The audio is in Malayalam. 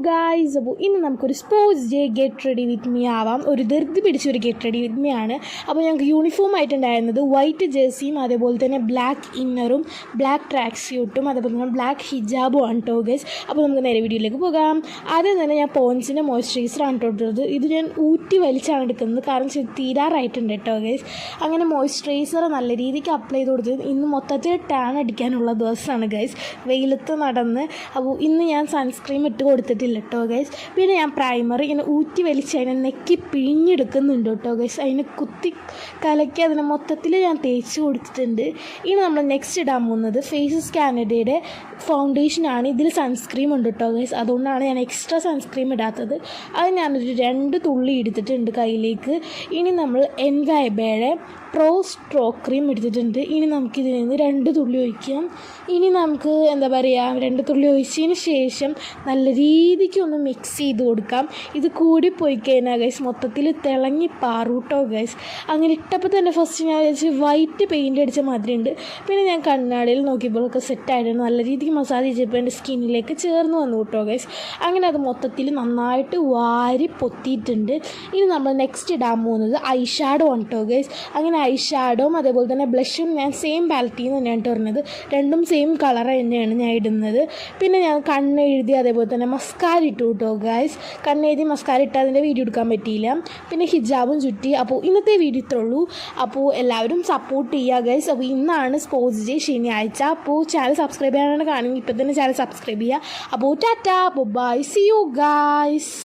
ഗായ്സ്, അപ്പോൾ ഇന്ന് നമുക്കൊരു sports day get ready with me ആവാം. ഒരു ധൃതി പിടിച്ചൊരു ഗെറ്റ് റെഡി വിത്ത് മീ ആണ്. അപ്പോൾ ഞങ്ങൾക്ക് യൂണിഫോം ആയിട്ടുണ്ടായിരുന്നത് വൈറ്റ് ജേഴ്സിയും അതേപോലെ തന്നെ ബ്ലാക്ക് ഇന്നറും ബ്ലാക്ക് ട്രാക്ക് സ്യൂട്ടും അതേപോലെ തന്നെ ബ്ലാക്ക് ഹിജാബും ആണ് കേട്ടോ ഗൈസ്. അപ്പോൾ നമുക്ക് നേരെ വീഡിയോയിലേക്ക് പോകാം. ആദ്യം തന്നെ ഞാൻ പോൺസിൻ്റെ മോയ്സ്ചറൈസറാണ് കേട്ടോ. ഇത് ഞാൻ ഊറ്റി വലിച്ചാണ് എടുക്കുന്നത്, കാരണം തീരാറായിട്ടുണ്ട് കേട്ടോ ഗൈസ്. അങ്ങനെ മോയ്സ്ചറൈസർ നല്ല രീതിക്ക് അപ്ലൈ ചെയ്ത് കൊടുത്തത്. ഇന്ന് മൊത്തത്തിൽ ടാൻ അടിക്കാനുള്ള ദിവസമാണ് ഗൈസ്, വെയിലത്ത് നടന്ന്. അപ്പോൾ ഇന്ന് ഞാൻ സൺസ്ക്രീം ഇട്ട് കൊടുത്തിട്ടില്ല കേട്ടോ ഗൈസ്. പിന്നെ ഞാൻ പ്രൈമർ ഇങ്ങനെ ഊറ്റി വലിച്ച് അതിനെ നെക്കി പിഴിഞ്ഞെടുക്കുന്നുണ്ട് കേട്ടോ ഗൈസ്. അതിനെ കുത്തി കലക്കി അതിനെ മൊത്തത്തിൽ ഞാൻ തേച്ച് കൊടുത്തിട്ടുണ്ട്. ഇനി നമ്മൾ നെക്സ്റ്റ് ഇടാൻ പോകുന്നത് ഫേസസ് കാനഡയുടെ ഫൗണ്ടേഷനാണ്. ഇതിൽ സൺസ്ക്രീം ഉണ്ട് കേട്ടോ ഗൈസ്, അതുകൊണ്ടാണ് ഞാൻ എക്സ്ട്രാ സൺസ്ക്രീം ഇടാത്തത്. അത് ഞാനൊരു 2 തുള്ളി എടുത്തിട്ടുണ്ട് കയ്യിലേക്ക്. ഇനി നമ്മൾ എൻവൈബയുടെ പ്രോ സ്ട്രോക്ക് ക്രീം എടുത്തിട്ടുണ്ട്. ഇനി നമുക്കിതിൽ നിന്ന് 2 തുള്ളി ഒഴിക്കാം. ഇനി നമുക്ക് എന്താ പറയുക, 2 തുള്ളി ഒഴിച്ചതിന് ശേഷം നല്ല രീതിക്ക് ഒന്ന് മിക്സ് ചെയ്ത് കൊടുക്കാം. ഇത് കൂടിപ്പോയി കഴിഞ്ഞാൽ ഗൈസ് മൊത്തത്തിൽ തിളങ്ങി പാറൂട്ടോ ഗൈസ്. അങ്ങനെ ഇട്ടപ്പോൾ തന്നെ ഫസ്റ്റ് ഞാൻ വിചാരിച്ച് വൈറ്റ് പെയിൻ്റ് അടിച്ച മാതിരി ഉണ്ട്. പിന്നെ ഞാൻ കണ്ണാടിയിൽ നോക്കിയപ്പോഴൊക്കെ സെറ്റായിട്ടുണ്ട്. നല്ല രീതിക്ക് മസാജ് ചെയ്തപ്പോൾ എൻ്റെ സ്കിന്നിലേക്ക് ചേർന്ന് വന്നു കേട്ടോ ഗൈസ്. അങ്ങനെ അത് മൊത്തത്തിൽ നന്നായിട്ട് വാരി പൊത്തിയിട്ടുണ്ട്. ഇനി നമ്മൾ നെക്സ്റ്റ് ഇടാൻ പോകുന്നത് ഐ ഷാഡോ ആണ് കേട്ടോ ഗൈസ്. അങ്ങനെ ഐ ഷാഡോയും അതേപോലെ തന്നെ ബ്ലഷും ഞാൻ സെയിം പാലറ്റിൽ നിന്ന് തന്നെയാണ് പറഞ്ഞത്. രണ്ടും സെയിം കളർ തന്നെയാണ് ഞാൻ ഇടുന്നത്. പിന്നെ ഞാൻ കണ്ണെഴുതി അതേപോലെ തന്നെ മസ്കാര ഇട്ടു കേട്ടോ ഗൈസ്. കണ്ണെഴുതി മസ്കാര ഇട്ട് അതിൻ്റെ വീഡിയോ എടുക്കാൻ പറ്റിയില്ല. പിന്നെ ഹിജാബും ചുറ്റി. അപ്പോൾ ഇന്നത്തെ വീഡിയോ ഇത്രേ ഉള്ളൂ. അപ്പോൾ എല്ലാവരും സപ്പോർട്ട് ചെയ്യുക ഗൈസ്. അപ്പോൾ ഇന്നാണ് സ്പോർട്സ് ഡേ, ശനിയാഴ്ച. അപ്പോൾ ചാനൽ സബ്സ്ക്രൈബ് ചെയ്യാനാണ് കാണുമെങ്കിൽ ഇപ്പം തന്നെ ചാനൽ സബ്സ്ക്രൈബ് ചെയ്യുക. അപ്പോൾ ടാറ്റാ, ബൈ, സീ യു ഗൈസ്.